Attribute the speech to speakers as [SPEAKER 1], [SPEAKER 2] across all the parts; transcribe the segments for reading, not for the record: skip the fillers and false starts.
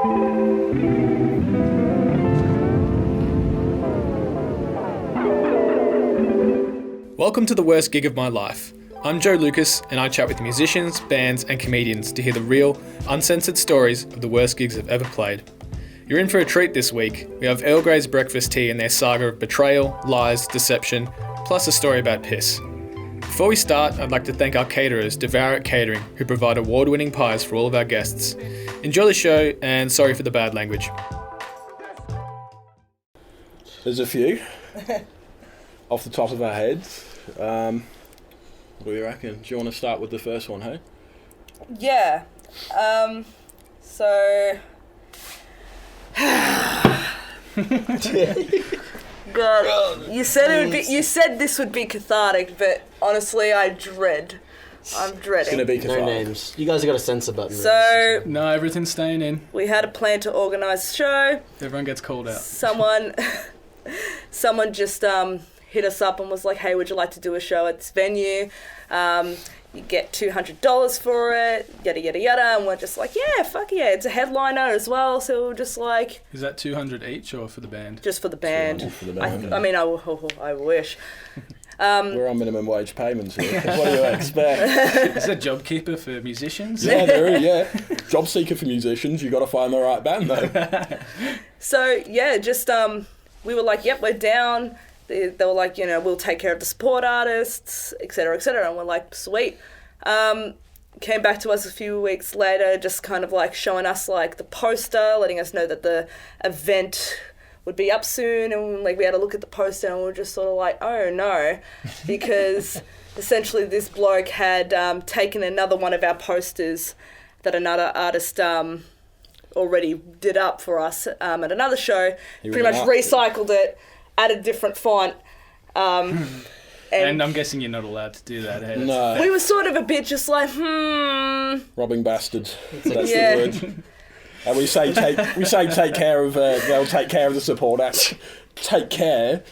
[SPEAKER 1] Welcome to the worst gig of my life. I'm Joe Lucas, and I chat with musicians, bands and comedians to hear the real, uncensored stories of the worst gigs I've ever played. You're in for a treat this week. We have Earl Grey's Breakfast Tea and their saga of betrayal, lies, deception, plus a story about piss. Before we start, I'd like to thank our caterers, Devour It Catering, who provide award-winning pies for all of our guests. Enjoy the show, and sorry for the bad language.
[SPEAKER 2] There's a few off the top of our heads. What do you reckon? Do you want to start with the first one, hey?
[SPEAKER 3] Yeah. So... God, you said this would be cathartic, but honestly, I'm dreading.
[SPEAKER 2] It's gonna be cathartic.
[SPEAKER 4] No names. You guys have got a censor button.
[SPEAKER 3] So
[SPEAKER 1] No, everything's staying in.
[SPEAKER 3] we had a plan to organise a show.
[SPEAKER 1] Everyone gets called out.
[SPEAKER 3] Someone just hit us up and was like, "Hey, would you like to do a show at this venue? You get $200 for it, yada yada yada." And we're just like, "Yeah, fuck yeah!" It's a headliner as well, so we're just like,
[SPEAKER 1] Is that $200 each or for the band?
[SPEAKER 3] just for the band.
[SPEAKER 2] For the band.
[SPEAKER 3] I mean, I wish.
[SPEAKER 2] We're on minimum wage payments here. What do you expect?
[SPEAKER 1] Is that JobKeeper for musicians?
[SPEAKER 2] Yeah, there is, yeah. Job seeker for musicians, you got to find the right band though.
[SPEAKER 3] So yeah, just we were like, "Yep, we're down." They were like, "We'll take care of the support artists, etc., etc." And we're like, "Sweet." Came back to us a few weeks later, just kind of like showing us like the poster, letting us know that the event would be up soon, and like we had a look at the poster, and we were just sort of like, "Oh no," because essentially this bloke had taken another one of our posters that another artist already did up for us at another show, pretty much recycled it. Added different font.
[SPEAKER 1] And I'm guessing you're not allowed to do that, hey?
[SPEAKER 2] No.
[SPEAKER 3] We were sort of a bit just like,
[SPEAKER 2] Robbing bastards. That's
[SPEAKER 3] Yeah.
[SPEAKER 2] the word. And we say take care of. They'll take care of the support acts. Take care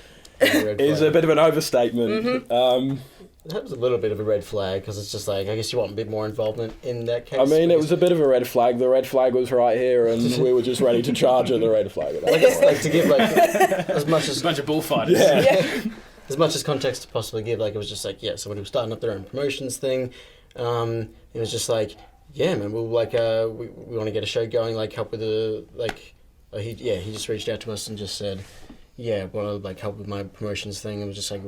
[SPEAKER 2] is a bit of an overstatement.
[SPEAKER 3] Mm-hmm.
[SPEAKER 4] That was a little bit of a red flag, because it's just like, I guess you want a bit more involvement in that case.
[SPEAKER 2] I mean, it was a bit of a red flag. The red flag was right here, and we were just ready to charge at the red flag. At that point.
[SPEAKER 4] Like to give like as much as
[SPEAKER 1] It's a bunch of bullfighters.
[SPEAKER 2] Yeah.
[SPEAKER 4] as much as context to possibly give. Like, it was just like, yeah, somebody was starting up their own promotions thing. It was just like, yeah, man, we want to get a show going. Like, help with the he just reached out to us and just said, yeah, want to like help with my promotions thing. It was just like,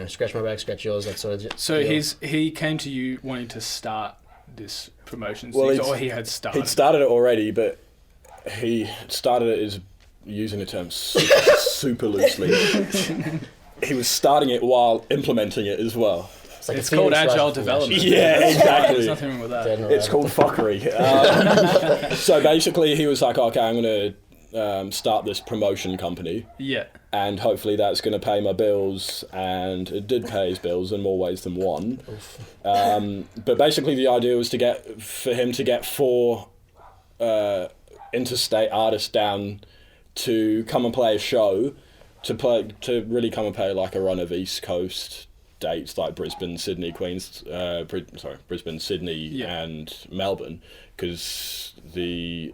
[SPEAKER 4] scratch my back, scratch yours, that sort of.
[SPEAKER 1] So he came to you wanting to start this promotions
[SPEAKER 2] Well,
[SPEAKER 1] thing, or he had started?
[SPEAKER 2] He'd started it already, but he started it as using the term super loosely. He was starting it while implementing it as well.
[SPEAKER 1] It's called agile development.
[SPEAKER 2] Yeah, exactly.
[SPEAKER 1] There's nothing wrong with that.
[SPEAKER 2] It's called fuckery. So basically, he was like, "Okay, I'm going to start this promotion company."
[SPEAKER 1] Yeah.
[SPEAKER 2] And hopefully that's going to pay my bills, and it did pay his bills in more ways than one. But basically the idea was for him to get 4 interstate artists down to come and play a show, to really come and play like a run of East Coast dates like Brisbane, Sydney, Brisbane, Sydney, and Melbourne, because the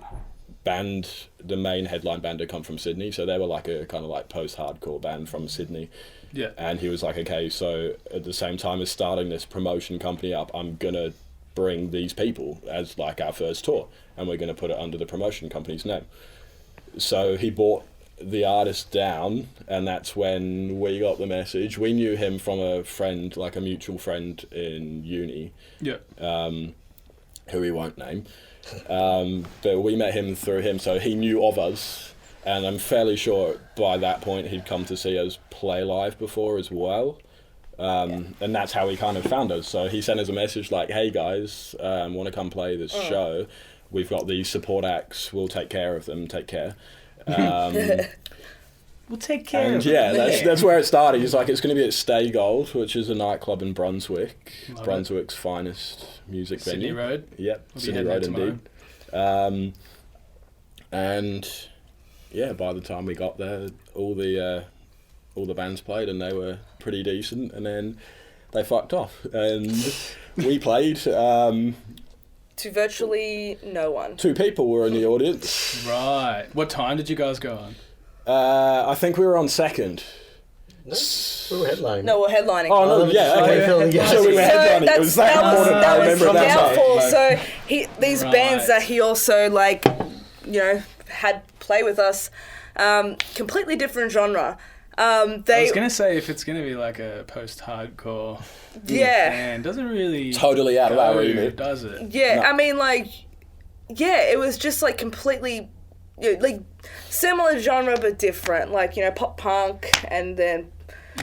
[SPEAKER 2] main headline band had come from Sydney, so they were like a kind of like post-hardcore band from Sydney.
[SPEAKER 1] Yeah.
[SPEAKER 2] And he was like, okay, so at the same time as starting this promotion company up, I'm gonna bring these people as like our first tour, and we're gonna put it under the promotion company's name. So he brought the artist down, and that's when we got the message. We knew him from a friend, like a mutual friend in uni.
[SPEAKER 1] Yeah.
[SPEAKER 2] Who we won't name. But we met him through him, so he knew of us, and I'm fairly sure by that point he'd come to see us play live before as well. And that's how he kind of found us. So he sent us a message like, "Hey guys, want to come play this show? We've got these support acts, we'll take care of them, take care."
[SPEAKER 1] We'll take care of
[SPEAKER 2] them. That's where it started. He's like, it's going to be at Stay Gold, which is a nightclub in Brunswick. It's Brunswick's finest music venue.
[SPEAKER 1] Sydney Road?
[SPEAKER 2] Yep,
[SPEAKER 1] We'll
[SPEAKER 2] Sydney Road indeed. And yeah, by the time we got there, all the bands played, and they were pretty decent, and then they fucked off. And we played,
[SPEAKER 3] To virtually no one.
[SPEAKER 2] 2 people were in the audience.
[SPEAKER 1] Right. What time did you guys go on?
[SPEAKER 2] I think we were on second.
[SPEAKER 4] No, we were headlining.
[SPEAKER 3] No, we're headlining.
[SPEAKER 2] Oh, no, yeah, okay. So we were headlining. It was that important. I remember that
[SPEAKER 3] downfall.
[SPEAKER 2] time.
[SPEAKER 3] So these bands that he also, like, you know, had play with us, completely different genre.
[SPEAKER 1] I was going to say, if it's going to be like a post-hardcore band, doesn't really
[SPEAKER 2] totally out of our remit,
[SPEAKER 1] does it?
[SPEAKER 3] Yeah,
[SPEAKER 2] No.
[SPEAKER 3] I mean, like, yeah, it was just like completely, you know, like, similar genre but different, like, you know, pop punk, and then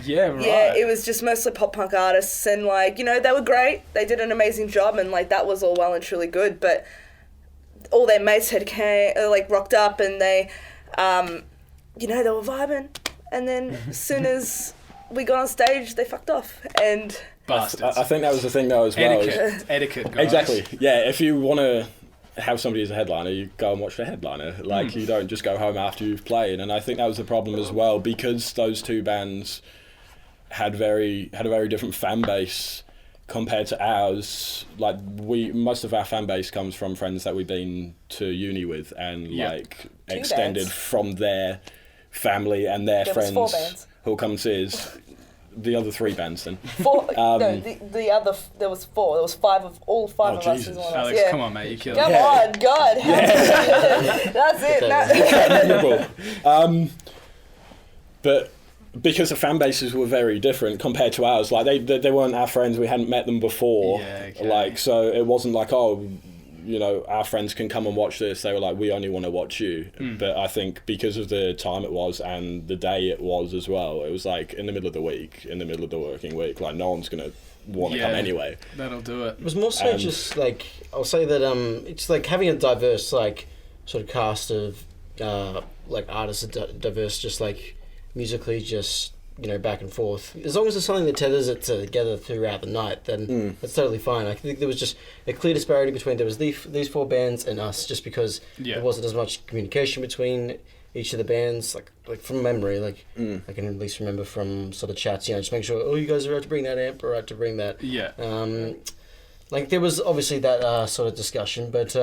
[SPEAKER 1] Yeah, right.
[SPEAKER 3] yeah, it was just mostly pop punk artists, and, like, you know, they were great, they did an amazing job, and, like, that was all well and truly good, but all their mates had rocked up, and they, you know, they were vibing, and then as soon as we got on stage, they fucked off, and
[SPEAKER 1] Bastards.
[SPEAKER 2] I think that was the thing though as well.
[SPEAKER 1] Etiquette, guys.
[SPEAKER 2] Exactly. Yeah, if you want to have somebody as a headliner, you go and watch the headliner. Like, you don't just go home after you've played. And I think that was the problem as well, because those 2 bands had a very different fan base compared to ours. Like, most of our fan base comes from friends that we've been to uni with, and like
[SPEAKER 3] 2
[SPEAKER 2] extended
[SPEAKER 3] bands.
[SPEAKER 2] from their family and their
[SPEAKER 3] There was
[SPEAKER 2] friends
[SPEAKER 3] 4 bands.
[SPEAKER 2] who'll come see us. The other 3 bands then.
[SPEAKER 3] 4, no, the other, there was 4, there was 5 of, all 5 of us
[SPEAKER 2] Jesus.
[SPEAKER 3] in one.
[SPEAKER 1] Alex,
[SPEAKER 3] yeah.
[SPEAKER 1] come on, mate, you killed
[SPEAKER 3] Come
[SPEAKER 1] it.
[SPEAKER 3] on, God. That's it.
[SPEAKER 2] But because the fan bases were very different compared to ours, like they weren't our friends, we hadn't met them before.
[SPEAKER 1] Yeah, okay.
[SPEAKER 2] Like, so it wasn't like, oh, you know, our friends can come and watch this. They were like, we only want to watch you. But I think because of the time it was and the day it was as well, it was like in the middle of the week, in the middle of the working week, like no one's gonna want to come anyway.
[SPEAKER 1] That'll do it.
[SPEAKER 4] It was more so just like, I'll say that it's like having a diverse like sort of cast of like artists, diverse just like musically, just, you know, back and forth. As long as there's something that tethers it together throughout the night, then that's totally fine. I think there was just a clear disparity between there was these 4 bands and us, just because there wasn't as much communication between each of the bands. Like from memory, like I can at least remember from sort of chats, you know, just make sure, oh, you guys are out to bring that amp, or out to bring that.
[SPEAKER 1] Yeah.
[SPEAKER 4] Like there was obviously that sort of discussion, but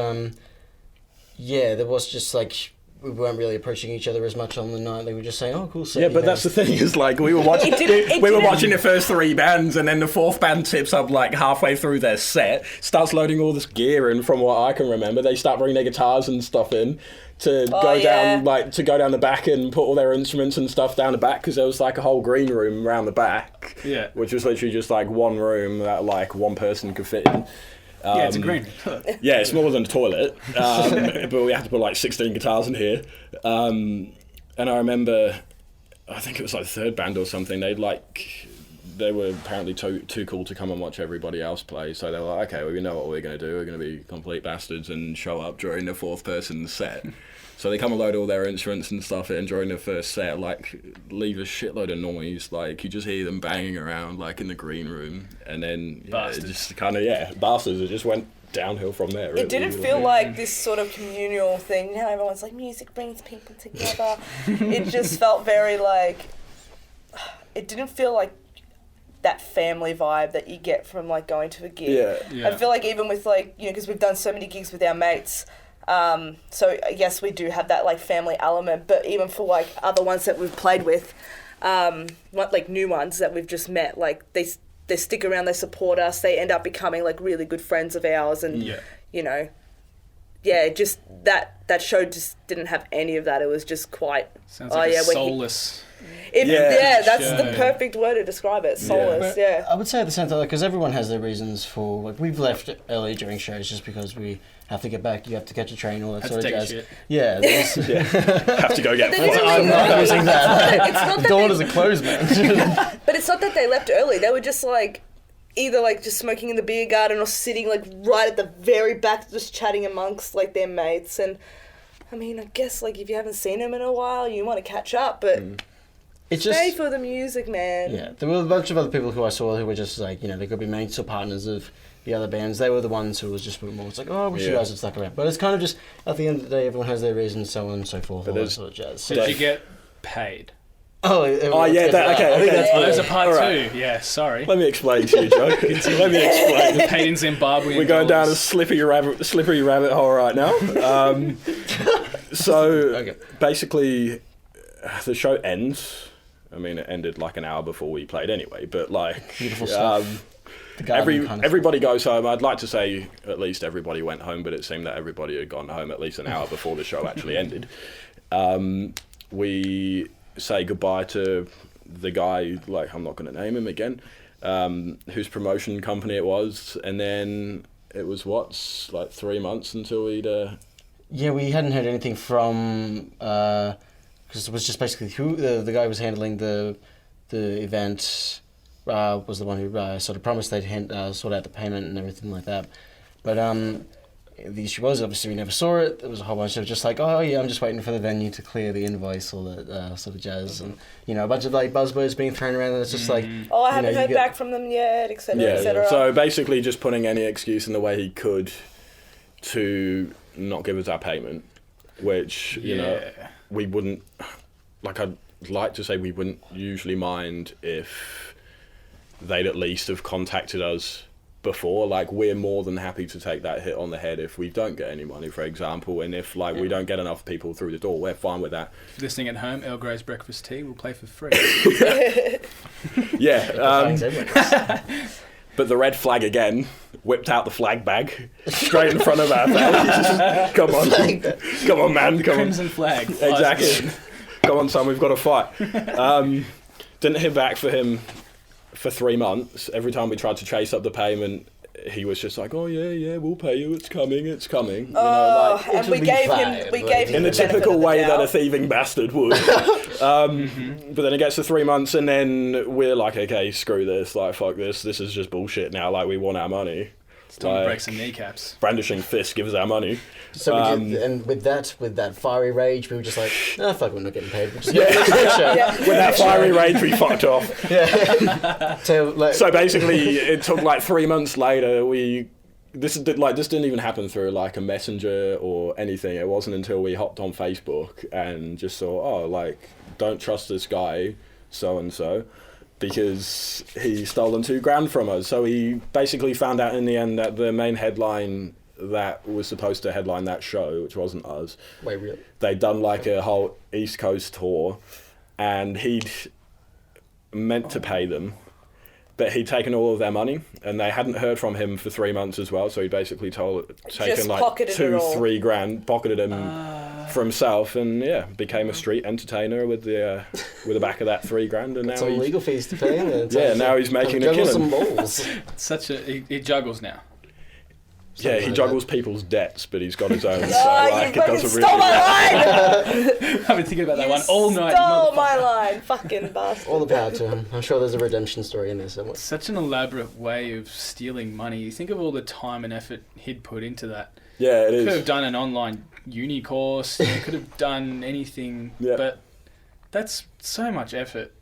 [SPEAKER 4] yeah, there was just like, we weren't really approaching each other as much on the night. They were just saying, "Oh, cool set."
[SPEAKER 2] Yeah, but that's the thing, is like we were watching watching the first 3 bands, and then the 4th band tips up like halfway through their set, starts loading all this gear in. From what I can remember, they start bringing their guitars and stuff in to go down the back and put all their instruments and stuff down the back, because there was like a whole green room around the back, which was literally just like one room that like one person could fit in.
[SPEAKER 1] Yeah, it's a green.
[SPEAKER 2] Yeah, it's smaller than a toilet, but we had to put like 16 guitars in here. And I remember, I think it was like the 3rd band or something, they were apparently too cool to come and watch everybody else play, so they were like, okay, well, we know what we're going to do, we're going to be complete bastards and show up during the 4th person's set. So they come and load all their instruments and stuff in during the first set, like leave a shitload of noise, like you just hear them banging around like in the green room, and then it just kind of bastards. It just went downhill from there. Really.
[SPEAKER 3] It didn't feel like this sort of communal thing. Now everyone's like, music brings people together. It just felt very like, it didn't feel like that family vibe that you get from like going to a gig.
[SPEAKER 2] Yeah.
[SPEAKER 3] I feel like even with like, you know, because we've done so many gigs with our mates. So I guess we do have that like family element, but even for like other ones that we've played with, like new ones that we've just met, like they stick around, they support us, they end up becoming like really good friends of ours, and you know, just that show just didn't have any of that. It was just quite
[SPEAKER 1] sounds like soulless.
[SPEAKER 3] That's the perfect word to describe it. Soulless. Yeah.
[SPEAKER 4] I would say at the same time, because everyone has their reasons for, like, we've left early during shows just because we have to get back. You have to catch a train, all that sort of jazz.
[SPEAKER 2] Yeah, have to go get.
[SPEAKER 4] I'm not using that.
[SPEAKER 3] It's not that
[SPEAKER 4] doors are closed, man.
[SPEAKER 3] But it's not that they left early. They were just like either like just smoking in the beer garden or sitting like right at the very back, just chatting amongst like their mates. And I mean, I guess like if you haven't seen them in a while, you want to catch up, but.
[SPEAKER 4] It's
[SPEAKER 3] Stay
[SPEAKER 4] just
[SPEAKER 3] for the music, man.
[SPEAKER 4] Yeah, there were a bunch of other people who I saw who were just like, you know, they could be mates or partners of the other bands. They were the ones who was just more, it's like, oh, I wish you guys had stuck around. But it's kind of just, at the end of the day, everyone has their reasons, so on and so forth, all that sort of jazz.
[SPEAKER 1] Did you get paid?
[SPEAKER 4] Oh,
[SPEAKER 2] yeah, okay.
[SPEAKER 1] There's a part
[SPEAKER 2] Alright.
[SPEAKER 1] 2. Yeah, sorry.
[SPEAKER 2] Let me explain to you, Joe. Let me explain.
[SPEAKER 1] Paid in Zimbabwe.
[SPEAKER 2] We're going down a slippery rabbit hole right now. So basically, the show ends. I mean, it ended like an hour before we played anyway. But like,
[SPEAKER 4] Beautiful stuff.
[SPEAKER 2] everybody goes home. I'd like to say at least everybody went home, but it seemed that everybody had gone home at least an hour before the show actually ended. We say goodbye to the guy, like I'm not going to name him again, whose promotion company it was, and then it was like 3 months until we'd.
[SPEAKER 4] Yeah, we hadn't heard anything from because it was just basically who the guy who was handling the event was the one who sort of promised they'd sort out the payment and everything like that, but the issue was, obviously, we never saw it. There was a whole bunch of just like, oh, yeah, I'm just waiting for the venue to clear the invoice, all that sort of jazz. And, a bunch of, like, buzzwords being thrown around, and it's just like...
[SPEAKER 3] Oh, I haven't heard back from them yet, etc., etc.
[SPEAKER 2] So, basically, just putting any excuse in the way he could to not give us our payment, which, we wouldn't... Like, I'd like to say we wouldn't usually mind if they'd at least have contacted us before. Like, we're more than happy to take that hit on the head if we don't get any money, for example, and if we don't get enough people through the door, we're fine with that.
[SPEAKER 1] Listening at home, Earl Grey's breakfast tea will play for free.
[SPEAKER 2] But the red flag again, whipped out the flag bag straight in front of our face. Come on man, come
[SPEAKER 1] Crimson
[SPEAKER 2] on.
[SPEAKER 1] flag.
[SPEAKER 2] Exactly. Come on son, we've got to fight. Didn't hear back for him for 3 months. Every time we tried to chase up the payment, he was just like, "Oh yeah, we'll pay you. It's coming."
[SPEAKER 3] And we gave him
[SPEAKER 2] in the typical way that a thieving bastard would. But then it gets to 3 months, and then we're like, "Okay, screw this. Like, fuck this. This is just bullshit now. Like, we want our money."
[SPEAKER 1] It's time to break some kneecaps.
[SPEAKER 2] Brandishing fist gives our money.
[SPEAKER 4] So we did, and with that fiery rage, we were just like, fuck, we're not getting paid. We're just
[SPEAKER 2] With that fiery rage, we fucked off.
[SPEAKER 4] Yeah.
[SPEAKER 2] So basically, it took like 3 months later. This didn't even happen through like a messenger or anything. It wasn't until we hopped on Facebook and just saw, don't trust this guy, so and so, because he's stolen $2,000 from us. So he basically found out in the end that the main headline that was supposed to headline that show, which wasn't us.
[SPEAKER 4] Wait, really?
[SPEAKER 2] They'd done like a whole East Coast tour, and he'd meant to pay them, but he'd taken all of their money, and they hadn't heard from him for 3 months as well. So he basically taken like $2-3 grand, pocketed him for himself, and became a street entertainer with the back of that $3 grand, and now
[SPEAKER 4] some legal fees to pay.
[SPEAKER 2] Now he's making a killing.
[SPEAKER 4] Some balls.
[SPEAKER 1] He juggles now.
[SPEAKER 2] Yeah, he juggles people's debts, but he's got his own.
[SPEAKER 3] You fucking stole my line!
[SPEAKER 1] I've been thinking about that one all night.
[SPEAKER 3] Stole my line, fucking bastard.
[SPEAKER 4] All the power to him. I'm sure there's a redemption story in there somewhere.
[SPEAKER 1] Such an elaborate way of stealing money. You think of all the time and effort he'd put into that.
[SPEAKER 2] Yeah, it is.
[SPEAKER 1] Could have done an online uni course. He could have done anything, but that's so much effort.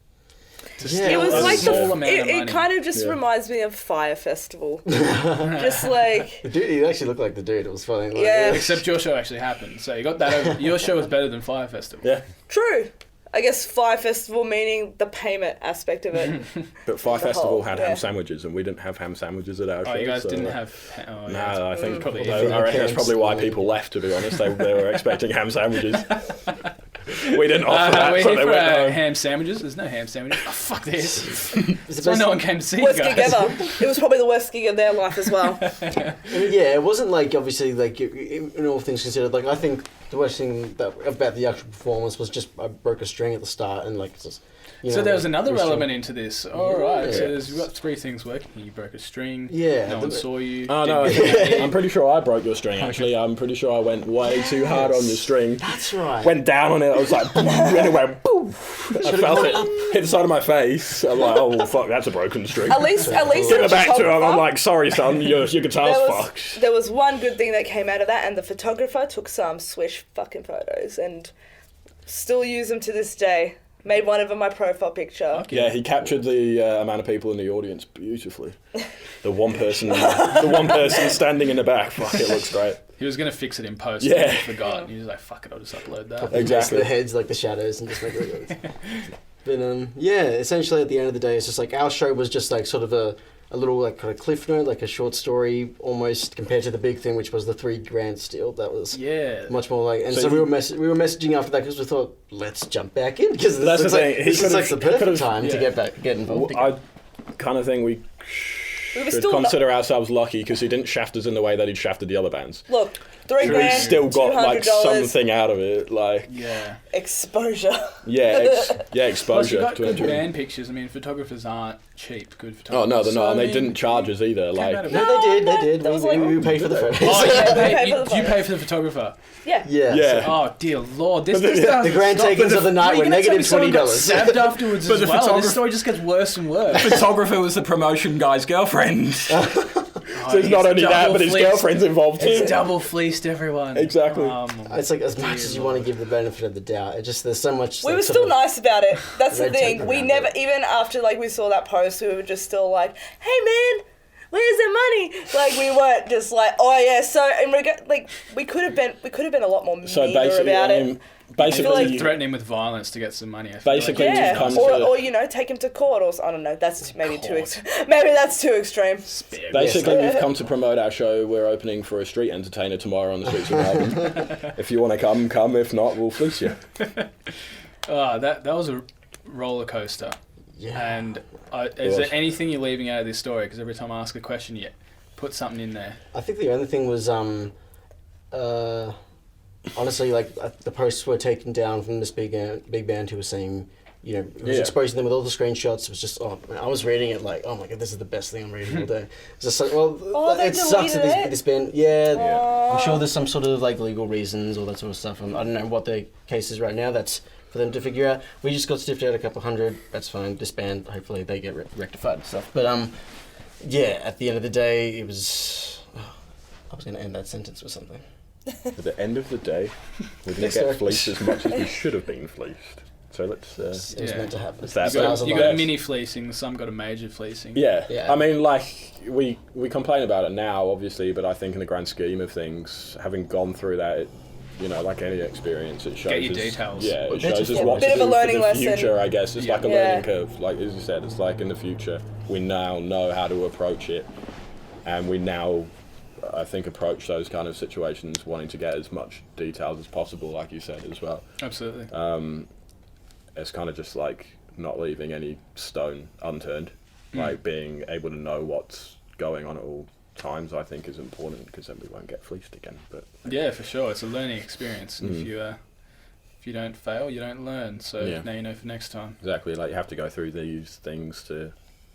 [SPEAKER 3] It was like it kind of just reminds me of Fire Festival. Just like
[SPEAKER 4] the dude, he actually looked like the dude. It was funny.
[SPEAKER 1] Except your show actually happened, so you got that over. Your show was better than Fire Festival.
[SPEAKER 2] Yeah.
[SPEAKER 3] True. I guess Fire Festival meaning the payment aspect of it.
[SPEAKER 2] But Fire Festival had ham sandwiches, and we didn't have ham sandwiches at our show.
[SPEAKER 1] Oh, you guys didn't have...
[SPEAKER 2] I think I reckon that's probably why people left, to be honest. They were expecting ham sandwiches. We didn't offer that,
[SPEAKER 1] we're
[SPEAKER 2] so
[SPEAKER 1] here
[SPEAKER 2] they
[SPEAKER 1] for
[SPEAKER 2] went
[SPEAKER 1] ham sandwiches. There's no ham sandwiches. Oh, fuck this. That's why no one came to see you
[SPEAKER 3] Worst
[SPEAKER 1] guys.
[SPEAKER 3] gig ever. It was probably the worst gig of their life as well.
[SPEAKER 4] It wasn't like, obviously, like, in all things considered, like, I think the worst thing about the actual performance was just I broke a string at the start and, like, just...
[SPEAKER 1] So there was another element into this. Alright, so we've got 3 things working. You broke a string.
[SPEAKER 4] Yeah.
[SPEAKER 1] No one saw you.
[SPEAKER 2] Oh, no. I'm pretty sure I broke your string, actually. I'm pretty sure I went way too hard on your string.
[SPEAKER 4] That's right.
[SPEAKER 2] Went down on it. I was like, boom, and it went, boom. I felt it hit the side of my face. I'm like, oh, fuck, that's a broken string.
[SPEAKER 3] At least
[SPEAKER 2] Give it back to him. I'm like, sorry, son, your guitar's fucked.
[SPEAKER 3] There was one good thing that came out of that, and the photographer took some swish fucking photos, and still use them to this day. Made one of them my profile picture.
[SPEAKER 1] Okay.
[SPEAKER 2] Yeah, he captured the amount of people in the audience beautifully. The one person standing in the back. Fuck, it looks great.
[SPEAKER 1] He was going to fix it in post.
[SPEAKER 2] Yeah.
[SPEAKER 1] He forgot. He was like, fuck it, I'll just upload that.
[SPEAKER 2] Exactly.
[SPEAKER 4] The heads, like the shadows, and just make it. But yeah, essentially at the end of the day, it's just like our show was just like sort of a little like kind of cliff note, like a short story almost compared to the big thing, which was the $3,000 steal. That was much more like. And so we were messaging after that because we thought, let's jump back in because
[SPEAKER 2] That's the thing.
[SPEAKER 4] This is like the perfect time to get involved.
[SPEAKER 2] I kind of think we should consider ourselves lucky because he didn't shaft us in the way that he'd shafted the other bands.
[SPEAKER 3] Look, $3,000,
[SPEAKER 2] we still got like something out of it, like
[SPEAKER 3] exposure.
[SPEAKER 2] Exposure.
[SPEAKER 1] Plus you got
[SPEAKER 2] to
[SPEAKER 1] good
[SPEAKER 2] entry.
[SPEAKER 1] band pictures. I mean, photographers aren't cheap. Good
[SPEAKER 2] Oh
[SPEAKER 1] photographers.
[SPEAKER 2] no, they're not, and they
[SPEAKER 1] I
[SPEAKER 2] didn't
[SPEAKER 1] mean,
[SPEAKER 2] charge us either. Like
[SPEAKER 4] No, they did. We paid for the photos.
[SPEAKER 1] Oh,
[SPEAKER 3] Yeah,
[SPEAKER 1] you pay for the photographer.
[SPEAKER 3] Yeah.
[SPEAKER 2] Yeah.
[SPEAKER 1] Oh dear lord, this
[SPEAKER 4] The grand takings of the night were negative $20.
[SPEAKER 1] Stabbed afterwards
[SPEAKER 5] But
[SPEAKER 1] as
[SPEAKER 5] the
[SPEAKER 1] well.
[SPEAKER 5] photographer-
[SPEAKER 1] This story just gets worse and worse.
[SPEAKER 5] Photographer was the promotion guy's girlfriend.
[SPEAKER 2] So it's not only that, but his girlfriend's involved too.
[SPEAKER 1] It's double fleeced everyone.
[SPEAKER 2] Exactly.
[SPEAKER 4] It's like as much as you want to give the benefit of the doubt, it just there's so much.
[SPEAKER 3] We
[SPEAKER 4] like,
[SPEAKER 3] were
[SPEAKER 4] sort
[SPEAKER 3] still
[SPEAKER 4] of
[SPEAKER 3] nice about it. That's the
[SPEAKER 4] red tape
[SPEAKER 3] thing. We
[SPEAKER 4] around
[SPEAKER 3] never,
[SPEAKER 4] it.
[SPEAKER 3] even after like we saw that post, we were just still like, "Hey man, where's the money?" Like we weren't just like, "Oh yeah." So in like we could have been a lot more
[SPEAKER 2] So
[SPEAKER 3] meaner
[SPEAKER 2] basically,
[SPEAKER 3] about it.
[SPEAKER 2] basically,
[SPEAKER 3] like
[SPEAKER 1] Threaten him with violence to get some money. I feel
[SPEAKER 2] Basically,
[SPEAKER 1] like.
[SPEAKER 2] you've come
[SPEAKER 3] or
[SPEAKER 2] to
[SPEAKER 3] take him to court or I don't know. That's maybe maybe that's too extreme.
[SPEAKER 2] basically we've come to promote our show. We're opening for a street entertainer tomorrow on the streets of Melbourne. If you want to come. If not, we'll fleece you.
[SPEAKER 1] That was a roller coaster.
[SPEAKER 4] Yeah.
[SPEAKER 1] And is there anything you're leaving out of this story? Because every time I ask a question, you put something in there.
[SPEAKER 4] I think the only thing was honestly, like the posts were taken down from this big band who was saying, you know, it was exposing them with all the screenshots. It was just, I was reading it like, oh my god, this is the best thing I'm reading all day. It's just like, well,
[SPEAKER 3] they
[SPEAKER 4] it sucks that
[SPEAKER 3] deleted it?
[SPEAKER 4] this band, I'm sure there's some sort of like legal reasons, all that sort of stuff. I don't know what the case is right now. That's for them to figure out. We just got stiffed out a couple hundred. That's fine. This band, hopefully they get rectified and stuff. But at the end of the day, it was. I was going to end that sentence with something.
[SPEAKER 2] At the end of the day, we didn't get fleeced as much as we should have been fleeced. So let's.
[SPEAKER 4] It was meant to happen.
[SPEAKER 2] It's that
[SPEAKER 1] You got a mini fleecing, some got a major fleecing.
[SPEAKER 2] Yeah. I mean, like, we complain about it now, obviously, but I think in the grand scheme of things, having gone through that, like any experience, it shows
[SPEAKER 1] Get your
[SPEAKER 2] us,
[SPEAKER 1] details.
[SPEAKER 2] Yeah, it
[SPEAKER 4] That's
[SPEAKER 2] shows
[SPEAKER 4] just
[SPEAKER 2] us
[SPEAKER 4] a
[SPEAKER 2] what
[SPEAKER 3] bit
[SPEAKER 2] to
[SPEAKER 3] of a
[SPEAKER 2] do
[SPEAKER 3] learning
[SPEAKER 2] for the
[SPEAKER 3] lesson.
[SPEAKER 2] future, I guess. It's like a
[SPEAKER 3] Yeah.
[SPEAKER 2] learning curve. Like, as you said, it's like in the future, we now know how to approach it, and we now, I think, approach those kind of situations wanting to get as much details as possible, like you said, as well.
[SPEAKER 1] Absolutely.
[SPEAKER 2] It's kind of just like not leaving any stone unturned, like being able to know what's going on at all times, I think is important because then we won't get fleeced again. But
[SPEAKER 1] Yeah, for sure. It's a learning experience. And if you don't fail, you don't learn. So now you know for next time.
[SPEAKER 2] exactly, like you have to go through these things to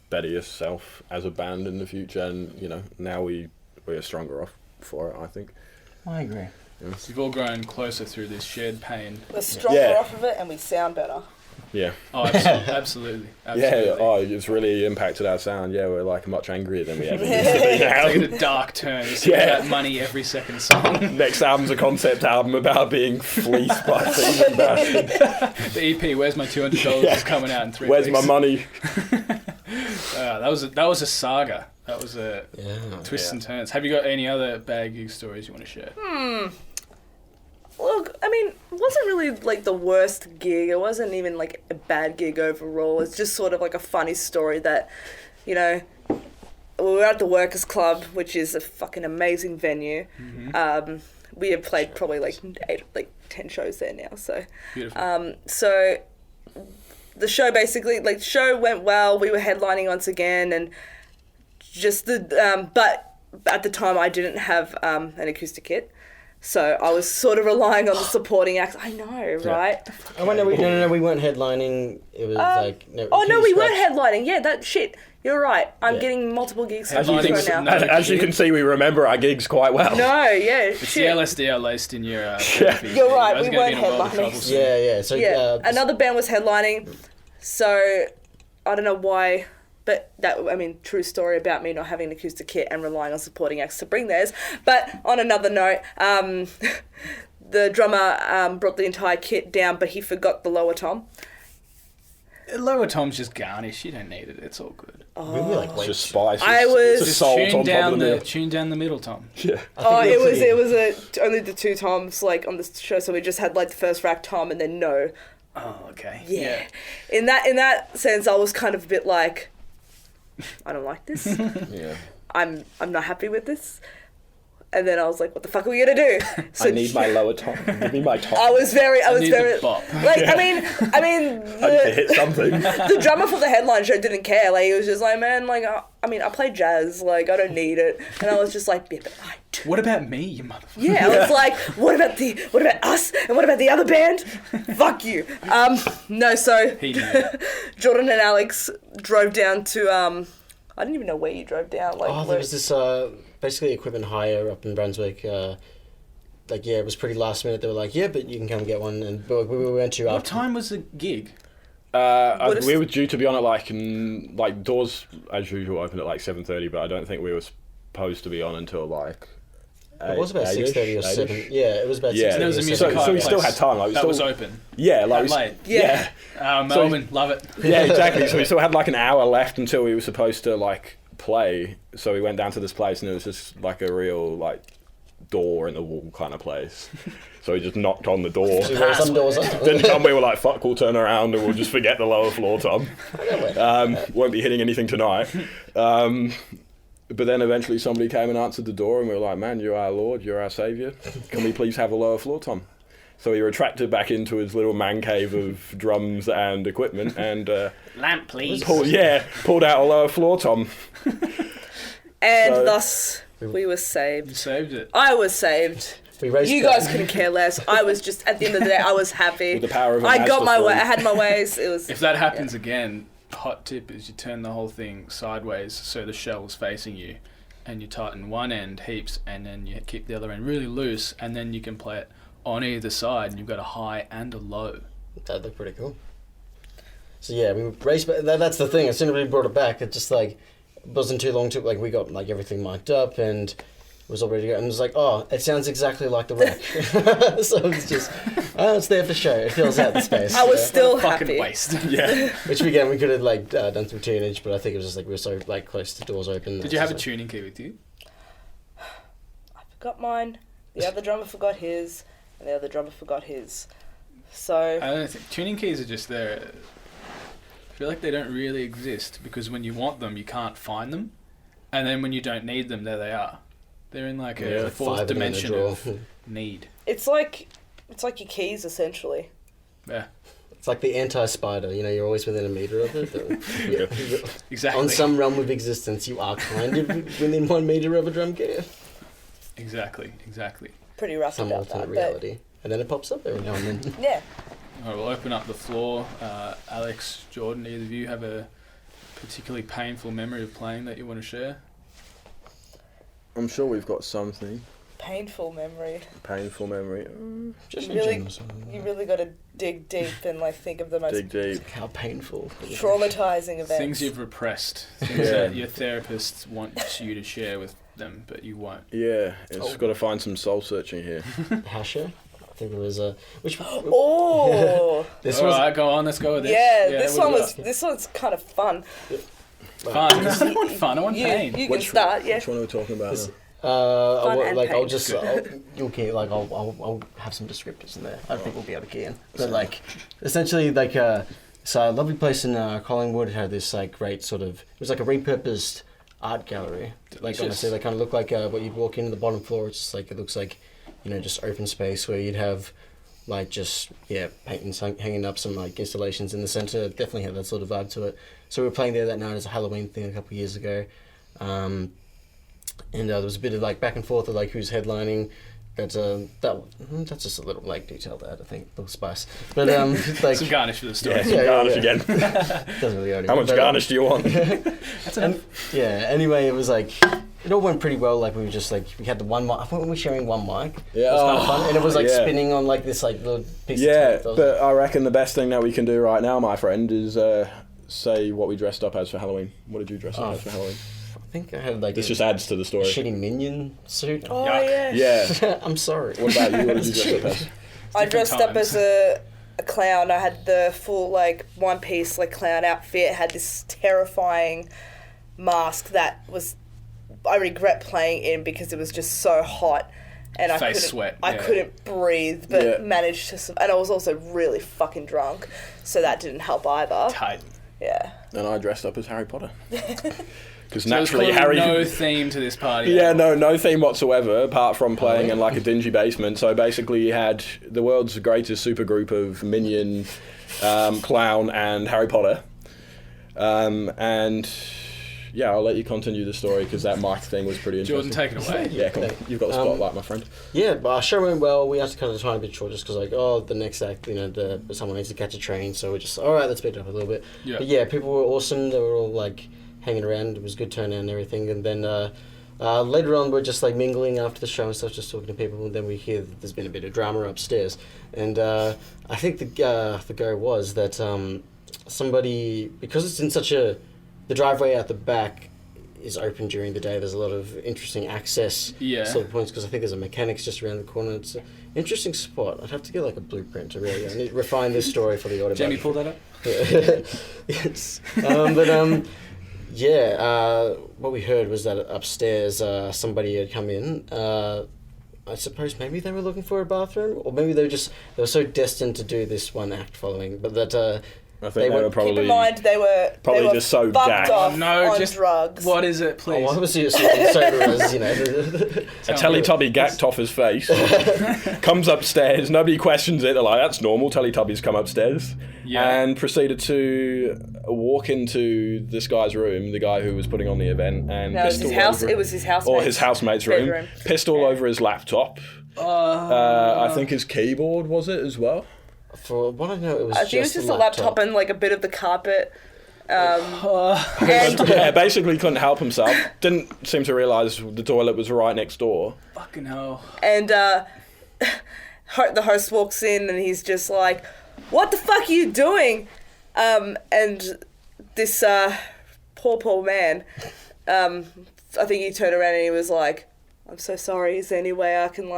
[SPEAKER 2] better yourself as a band in the future, and now we are stronger off for it, I think.
[SPEAKER 4] I agree.
[SPEAKER 1] So you've all grown closer through this shared pain.
[SPEAKER 3] We're stronger
[SPEAKER 2] Yeah.
[SPEAKER 3] off of it and we sound better.
[SPEAKER 2] Yeah.
[SPEAKER 1] Oh, absolutely.
[SPEAKER 2] Yeah, it's really impacted our sound. Yeah, we're like much angrier than we ever used to be now.
[SPEAKER 1] Taking a dark turn. It's about money every second song.
[SPEAKER 2] Next album's a concept album about being fleeced by thieving bastards.
[SPEAKER 1] The EP, Where's My $200 is coming out in 3
[SPEAKER 2] Where's
[SPEAKER 1] weeks.
[SPEAKER 2] my money?
[SPEAKER 1] That was a saga. That was a twists and turns. Have you got any other bad gig stories you want to share?
[SPEAKER 3] Look, I mean, it wasn't really like the worst gig. It wasn't even like a bad gig overall. It's just sort of like a funny story that, we were at the Workers Club, which is a fucking amazing venue. We have played probably like 10 shows there now. So,
[SPEAKER 1] Beautiful.
[SPEAKER 3] so the show basically, like, the show went well. We were headlining once again, and just but at the time I didn't have an acoustic kit. So I was sort of relying on the supporting acts. I know, right?
[SPEAKER 4] Oh, no, we weren't headlining. It was like... No,
[SPEAKER 3] we weren't headlining. Yeah, that shit. You're right. I'm getting multiple gigs
[SPEAKER 2] As you,
[SPEAKER 3] right
[SPEAKER 2] can,
[SPEAKER 3] now.
[SPEAKER 2] as you can see, we remember our gigs quite well.
[SPEAKER 3] No, yeah,
[SPEAKER 1] It's
[SPEAKER 3] shit.
[SPEAKER 1] the LSD I laced in your...
[SPEAKER 3] You're right, we weren't headlining.
[SPEAKER 4] So,
[SPEAKER 3] another band was headlining. So I don't know why... But true story about me not having an acoustic kit and relying on supporting acts to bring theirs. But on another note, the drummer brought the entire kit down, but he forgot the lower tom.
[SPEAKER 1] Lower tom's just garnish. You don't need it. It's all good.
[SPEAKER 2] It's just spice.
[SPEAKER 3] It's
[SPEAKER 2] just salt on top of the meal.
[SPEAKER 1] Tune down the middle tom.
[SPEAKER 2] Yeah.
[SPEAKER 3] It was only the two toms like on the show, so we just had like the first rack tom and then no
[SPEAKER 1] Oh, okay.
[SPEAKER 3] Yeah. In that sense, I was kind of a bit like, I don't like this.
[SPEAKER 2] Yeah.
[SPEAKER 3] I'm not happy with this. And then I was like, what the fuck are we gonna do? So
[SPEAKER 2] I need my lower top. Give me my top.
[SPEAKER 3] I was very
[SPEAKER 1] need the bop.
[SPEAKER 3] like,
[SPEAKER 2] Yeah.
[SPEAKER 3] I mean,
[SPEAKER 2] I need to hit something.
[SPEAKER 3] the drummer for the headline show didn't care. Like, he was just like, man, like, I play jazz. Like, I don't need it. And I was just like, yeah, but I do.
[SPEAKER 1] What about me, you motherfucker?
[SPEAKER 3] Yeah, I was like, what about us? And what about the other band? Fuck you. No, so
[SPEAKER 1] He knew.
[SPEAKER 3] Jordan and Alex drove down to, I didn't even know where you drove down. Like,
[SPEAKER 4] Oh, there
[SPEAKER 3] where-
[SPEAKER 4] was this basically equipment hire up in Brunswick. It was pretty last minute. They were like, yeah, but you can come get one. And we went to
[SPEAKER 1] What
[SPEAKER 4] after.
[SPEAKER 1] time was the gig?
[SPEAKER 3] What is-
[SPEAKER 2] We were due to be on at like doors as usual open at like 7:30, but I don't think we were supposed to be on until like.
[SPEAKER 4] It was about
[SPEAKER 2] 8-ish,
[SPEAKER 4] 6:30 or 7.
[SPEAKER 2] 8-ish.
[SPEAKER 4] Yeah, it was about
[SPEAKER 2] Yeah.
[SPEAKER 4] 6:30
[SPEAKER 1] And there was a
[SPEAKER 4] or
[SPEAKER 1] music
[SPEAKER 4] 7.
[SPEAKER 2] So we
[SPEAKER 1] place
[SPEAKER 2] still had time. Like, we
[SPEAKER 1] that
[SPEAKER 2] still,
[SPEAKER 1] was open.
[SPEAKER 2] Yeah, like
[SPEAKER 1] That
[SPEAKER 2] we,
[SPEAKER 1] late.
[SPEAKER 3] Yeah.
[SPEAKER 1] Melbourne, love it.
[SPEAKER 2] yeah, exactly. So we still had like an hour left until we were supposed to like play. So we went down to this place and it was just like a real like door in the wall kind of place. So we just knocked on the door.
[SPEAKER 4] So there were some doors up.
[SPEAKER 2] Didn't come. We were like, "Fuck, we'll turn around and we'll just forget the lower floor, Tom. Won't be hitting anything tonight." But then eventually somebody came and answered the door, and we were like, "Man, you're our Lord, you're our Saviour. Can we please have a lower floor, Tom?" So he retracted back into his little man cave of drums and equipment, and
[SPEAKER 1] Lamp, please.
[SPEAKER 2] pulled out a lower floor, Tom.
[SPEAKER 3] And
[SPEAKER 2] So-
[SPEAKER 3] thus, we were
[SPEAKER 1] You
[SPEAKER 3] saved.
[SPEAKER 1] saved it.
[SPEAKER 3] I was saved.
[SPEAKER 4] We raced
[SPEAKER 3] You guys couldn't care less. I was just, at the end of the day, I was happy.
[SPEAKER 2] With the power of a
[SPEAKER 3] I got
[SPEAKER 2] Mazda
[SPEAKER 3] my way.
[SPEAKER 2] 3.
[SPEAKER 3] I had my ways. It was.
[SPEAKER 1] If that happens again, hot tip is you turn the whole thing sideways so the shell's facing you, and you tighten one end heaps, and then you keep the other end really loose, and then you can play it on either side, and you've got a high and a low.
[SPEAKER 4] That'd look pretty cool. So yeah, we raced, but that's the thing. As soon as we brought it back, it just like wasn't too long to like we got like everything mic'd up and it was all ready to go. And it was like, oh, it sounds exactly like the wreck. So it's just, it's there for show. It fills out the space.
[SPEAKER 3] I was
[SPEAKER 4] Yeah.
[SPEAKER 3] still
[SPEAKER 1] Fucking
[SPEAKER 3] happy.
[SPEAKER 1] waste.
[SPEAKER 2] Yeah.
[SPEAKER 4] Which again we could have like done through teenage, but I think it was just like we were so like close to doors open.
[SPEAKER 1] Did you have a
[SPEAKER 4] That's
[SPEAKER 1] tuning key with you?
[SPEAKER 3] I forgot mine. The other drummer forgot his, and the other drummer forgot his. So
[SPEAKER 1] I don't think tuning keys are just there. I feel like they don't really exist because when you want them, you can't find them, and then when you don't need them, there they are. They're in like
[SPEAKER 2] Yeah.
[SPEAKER 1] a
[SPEAKER 2] Like
[SPEAKER 1] fourth
[SPEAKER 4] five in a
[SPEAKER 1] dimension
[SPEAKER 4] drawer.
[SPEAKER 1] of need.
[SPEAKER 3] it's like your keys essentially.
[SPEAKER 1] Yeah,
[SPEAKER 4] It's like the anti-spider. You know, you're always within a meter of it. Yeah.
[SPEAKER 1] exactly.
[SPEAKER 4] On some realm of existence, you are kind of within 1 meter of a drum kit.
[SPEAKER 1] Exactly.
[SPEAKER 3] Pretty rough
[SPEAKER 4] Some
[SPEAKER 3] about
[SPEAKER 4] alternate
[SPEAKER 3] that.
[SPEAKER 4] reality, and then it pops up every now and then.
[SPEAKER 3] But yeah.
[SPEAKER 1] All right, we'll open up the floor. Alex, Jordan, either of you have a particularly painful memory of playing that you want to share?
[SPEAKER 2] I'm sure we've got something.
[SPEAKER 3] Painful memory.
[SPEAKER 2] Painful memory.
[SPEAKER 4] Just
[SPEAKER 3] You really-
[SPEAKER 4] gems.
[SPEAKER 3] You really got to dig deep and like think of the most
[SPEAKER 2] Dig deep.
[SPEAKER 4] How painful.
[SPEAKER 3] traumatizing events.
[SPEAKER 1] Things you've repressed. Things
[SPEAKER 2] Yeah.
[SPEAKER 1] that your therapists want you to share with them, but you won't.
[SPEAKER 2] Yeah, it's
[SPEAKER 4] Oh.
[SPEAKER 2] got to find some soul searching here.
[SPEAKER 4] Hasher. I think it was which
[SPEAKER 3] Oh,
[SPEAKER 4] this
[SPEAKER 1] All
[SPEAKER 4] was
[SPEAKER 1] right, go on. Let's go with this.
[SPEAKER 3] yeah. This
[SPEAKER 1] what
[SPEAKER 3] one
[SPEAKER 1] do we
[SPEAKER 3] was.
[SPEAKER 1] got?
[SPEAKER 3] This one's kind of fun.
[SPEAKER 1] Fun. I don't want fun. I want
[SPEAKER 3] You
[SPEAKER 1] pain.
[SPEAKER 3] can start. Yeah.
[SPEAKER 2] Which one are we talking about
[SPEAKER 4] This-
[SPEAKER 2] now?
[SPEAKER 3] Fun and
[SPEAKER 4] like I'll
[SPEAKER 3] pain.
[SPEAKER 4] just you'll key like I'll have some descriptors in there. I think we'll be able to key in. But like essentially like it's a lovely place in Collingwood. It had this like great sort of it was like a repurposed art gallery. Like
[SPEAKER 1] Delicious.
[SPEAKER 4] honestly, they kind of look like what you'd walk into the bottom floor. It's just like it looks like just open space where you'd have like just paintings hanging up, some like installations in the center. It definitely had that sort of vibe to it. So we were playing there that night as a Halloween thing a couple of years ago. And there was a bit of like back and forth of like who's headlining. That's just a little like detail to add, I think, a little spice. But like
[SPEAKER 1] Some garnish for the story.
[SPEAKER 2] Yeah, some
[SPEAKER 4] Yeah,
[SPEAKER 2] garnish
[SPEAKER 4] yeah.
[SPEAKER 2] again.
[SPEAKER 4] doesn't really go
[SPEAKER 2] How much
[SPEAKER 4] anywhere, but,
[SPEAKER 2] garnish do you want?
[SPEAKER 4] Anyway, it was like it all went pretty well. Like we were just like we had the one mic. I think we were sharing one mic.
[SPEAKER 2] Yeah.
[SPEAKER 4] It was kind of fun, and it was like
[SPEAKER 2] Yeah.
[SPEAKER 4] spinning on like this like little piece.
[SPEAKER 2] Yeah,
[SPEAKER 4] of tape.
[SPEAKER 2] but I reckon the best thing that we can do right now, my friend, is say what we dressed up as for Halloween. What did you dress up as for Halloween?
[SPEAKER 4] I think I had like
[SPEAKER 2] This
[SPEAKER 4] a
[SPEAKER 2] just adds to the story.
[SPEAKER 4] shitty minion suit.
[SPEAKER 3] Oh
[SPEAKER 1] Yuck.
[SPEAKER 3] yeah.
[SPEAKER 2] Yeah.
[SPEAKER 4] I'm sorry.
[SPEAKER 2] What about you? What did you dress up as?
[SPEAKER 3] I
[SPEAKER 1] different
[SPEAKER 3] dressed up
[SPEAKER 1] times.
[SPEAKER 3] as a clown. I had the full like one piece like clown outfit. Had this terrifying mask that was I regret playing in because it was just so hot. and I
[SPEAKER 1] Face
[SPEAKER 3] couldn't,
[SPEAKER 1] sweat,
[SPEAKER 3] I
[SPEAKER 1] yeah.
[SPEAKER 3] couldn't breathe, but
[SPEAKER 2] Yeah.
[SPEAKER 3] managed to. And I was also really fucking drunk, so that didn't help either.
[SPEAKER 1] Tight.
[SPEAKER 3] Yeah.
[SPEAKER 2] And I dressed up as Harry Potter. Because
[SPEAKER 1] So there's
[SPEAKER 2] naturally,
[SPEAKER 1] clearly
[SPEAKER 2] Harry.
[SPEAKER 1] no theme to this party.
[SPEAKER 2] Yeah, no theme whatsoever, apart from playing in like a dingy basement. So basically, you had the world's greatest supergroup of Minion, Clown, and Harry Potter. And yeah, I'll let you continue the story because that mic thing was pretty interesting.
[SPEAKER 1] Jordan, take it away.
[SPEAKER 2] Yeah, come on. You've got the spotlight, my friend.
[SPEAKER 4] Yeah, but our show went well. We had to kind of time a bit short just because, like, the next act, someone needs to catch a train, so we're just, all right, let's speed it up a little bit.
[SPEAKER 1] Yeah.
[SPEAKER 4] But yeah, people were awesome. They were all, like, hanging around. It was a good turnout and everything. And then later on, we're just, like, mingling after the show and stuff, just talking to people. And then we hear that there's been a bit of drama upstairs. And I think the go was that somebody, because it's in such a, the driveway out the back is open during the day. There's a lot of interesting access sort of points because I think there's a mechanics just around the corner. It's an interesting spot. I'd have to get like a blueprint to really I need to refine this story for the audio.
[SPEAKER 1] Jamie, pull that up.
[SPEAKER 4] Yes. What we heard was that upstairs somebody had come in. I suppose maybe they were looking for a bathroom, or maybe they were so destined to do this one act following, but that.
[SPEAKER 2] I think they were probably.
[SPEAKER 3] Keep in mind they were
[SPEAKER 2] just so
[SPEAKER 3] fucked
[SPEAKER 2] gagged.
[SPEAKER 3] off on
[SPEAKER 1] just
[SPEAKER 3] drugs.
[SPEAKER 1] What is it, please?
[SPEAKER 4] Oh, obviously it's sober as,
[SPEAKER 2] A Teletubby gacked off his face, comes upstairs, nobody questions it, they're like, that's normal, Teletubbies come upstairs, and proceeded to walk into this guy's room, the guy who was putting on the event, and
[SPEAKER 3] No, it was his house. It was his housemate's
[SPEAKER 2] or his housemate's room,
[SPEAKER 3] bedroom.
[SPEAKER 2] pissed all over his laptop, I think his keyboard was it as well.
[SPEAKER 4] For what I know, it was
[SPEAKER 3] I think it was just a laptop and like a bit of the carpet. And
[SPEAKER 2] Yeah, basically couldn't help himself, didn't seem to realise the toilet was right next door.
[SPEAKER 1] Fucking hell.
[SPEAKER 3] And the host walks in and he's just like, "What the fuck are you doing?" And this poor man, I think he turned around and he was like, "I'm so sorry. Is there any way I can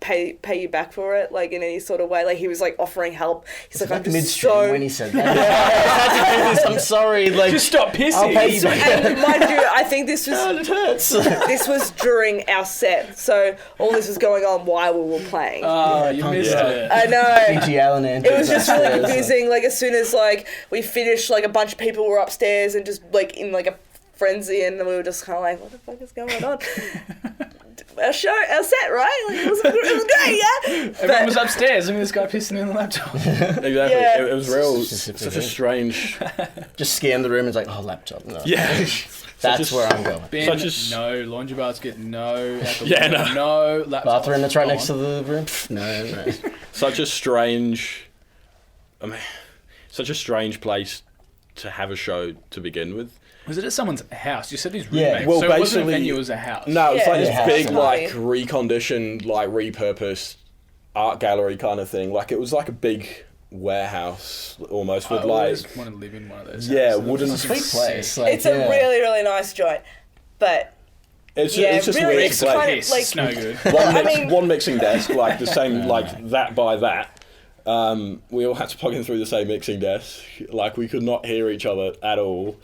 [SPEAKER 3] pay you back for it, like in any sort of way?" Like he was like offering help. He's like, "I'm just
[SPEAKER 4] midstream
[SPEAKER 3] so."
[SPEAKER 4] when he said that. I'm sorry. Like,
[SPEAKER 1] Just stop pissing.
[SPEAKER 4] I'll pay you back.
[SPEAKER 3] And mind you, I think this was
[SPEAKER 4] It hurts.
[SPEAKER 3] this was during our set, so all this was going on while we were playing.
[SPEAKER 1] Oh, you missed it.
[SPEAKER 3] I know.
[SPEAKER 4] PGL and Andrew.
[SPEAKER 3] It was just really confusing. Like as soon as we finished, like a bunch of people were upstairs and just like in like a frenzy, and we were just kind of like, "What the fuck is going on?" Our set, right? Like, it was great, yeah.
[SPEAKER 1] Everyone was upstairs. Look at this guy pissing in the laptop.
[SPEAKER 2] Exactly,
[SPEAKER 3] Yeah.
[SPEAKER 2] it was real, such a strange...
[SPEAKER 4] Just scan the room and it's like, oh, laptop. No.
[SPEAKER 2] Yeah.
[SPEAKER 4] That's where I'm going.
[SPEAKER 1] Bin,
[SPEAKER 2] Such as-
[SPEAKER 1] no. Laundry basket, no.
[SPEAKER 2] Yeah,
[SPEAKER 1] no. Laptop.
[SPEAKER 4] Bathroom that's right
[SPEAKER 1] Go
[SPEAKER 4] next
[SPEAKER 1] on.
[SPEAKER 4] to the room? Pff, no.
[SPEAKER 2] Such a strange... such a strange place to have a show to begin with.
[SPEAKER 1] Was it at someone's house? You said his
[SPEAKER 4] Yeah.
[SPEAKER 1] roommate.
[SPEAKER 2] Well,
[SPEAKER 1] so it wasn't a
[SPEAKER 2] basically-
[SPEAKER 1] venue, it was a house.
[SPEAKER 2] No, it's
[SPEAKER 3] Yeah,
[SPEAKER 2] like this
[SPEAKER 4] yeah,
[SPEAKER 2] big,
[SPEAKER 3] absolutely.
[SPEAKER 2] like, reconditioned, like, repurposed art gallery kind of thing. Like, it was like a big warehouse, almost, with,
[SPEAKER 1] I
[SPEAKER 2] like...
[SPEAKER 1] always want to live in one of those.
[SPEAKER 2] Yeah,
[SPEAKER 1] houses.
[SPEAKER 2] wooden-
[SPEAKER 1] It's
[SPEAKER 4] Sweet
[SPEAKER 1] sick.
[SPEAKER 4] place. Like,
[SPEAKER 3] It's a really, really nice joint, but
[SPEAKER 2] It's
[SPEAKER 3] Yeah,
[SPEAKER 2] just
[SPEAKER 3] really,
[SPEAKER 2] weird
[SPEAKER 3] it's
[SPEAKER 2] to play.
[SPEAKER 3] kind of
[SPEAKER 1] Piss,
[SPEAKER 3] like-
[SPEAKER 1] it's no good.
[SPEAKER 2] One mixing desk, like, the same, like, that by that. We all had to plug in through the same mixing desk. Like, we could not hear each other at all.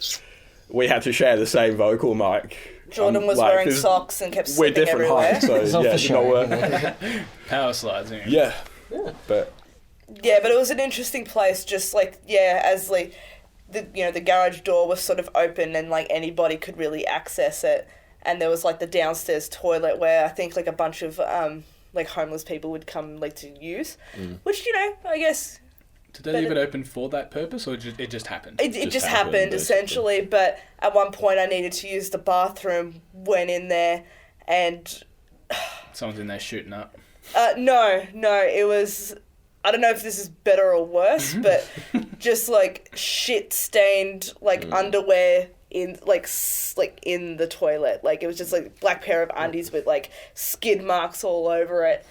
[SPEAKER 2] We had to share the same vocal mic.
[SPEAKER 3] Jordan was
[SPEAKER 2] like,
[SPEAKER 3] wearing
[SPEAKER 2] 'cause
[SPEAKER 3] socks and kept
[SPEAKER 2] We're
[SPEAKER 3] slipping
[SPEAKER 2] different
[SPEAKER 3] everywhere.
[SPEAKER 2] heights, so
[SPEAKER 4] It's not
[SPEAKER 2] yeah,
[SPEAKER 4] for
[SPEAKER 2] it did not
[SPEAKER 4] sure.
[SPEAKER 2] work.
[SPEAKER 1] Power slides. Anyway.
[SPEAKER 2] Yeah, but
[SPEAKER 3] Yeah, but it was an interesting place. Just like as like the garage door was sort of open and like anybody could really access it, and there was like the downstairs toilet where I think like a bunch of like homeless people would come like to use, which I guess
[SPEAKER 1] Did they
[SPEAKER 3] But
[SPEAKER 1] leave it open for that purpose, or it just happened?
[SPEAKER 3] it
[SPEAKER 2] Just
[SPEAKER 3] just
[SPEAKER 2] happened,
[SPEAKER 3] happened
[SPEAKER 2] basically.
[SPEAKER 3] essentially. But at one point I needed to use the bathroom, went in there, and
[SPEAKER 1] Someone's in there shooting up.
[SPEAKER 3] no, it was. I don't know if this is better or worse, but just like shit stained like underwear in like in the toilet. Like it was just like black pair of undies with like skid marks all over it,